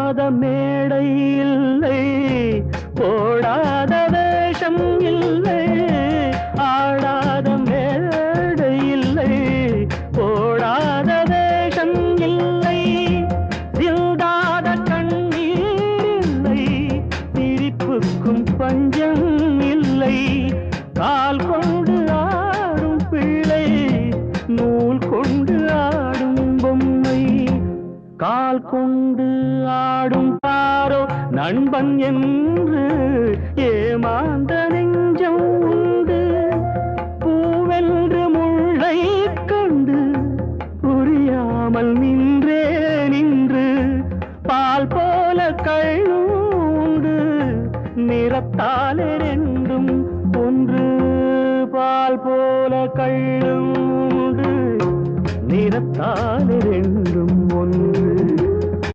ஆடாத மேடை இல்லை, போடாத வேஷம் இல்லை. ஆடாத மேடை இல்லை, போடாத வேஷம் இல்லை. சிந்தாத கண்ணீர் இல்லை, சிரிப்புக்கும் பஞ்சம் இல்லை. கால் கொண்டு ஆடும் பிள்ளை, நூல் கொண்டு ஆடும் பொம்மை. கால் கொண்டு ஆடும் பாரோ நண்பன் என்று ஏமாந்த நெஞ்சம் உண்டு. பூவென்று முள்ளை கண்டு புரியாமல் நின்றே நின்று, பால் போல கழுண்டு நிறத்தாலே ரெண்டும் ஒன்று. பால் போல கள்ளுண்டு நிறத்தாலே ரெண்டும் ஒன்று.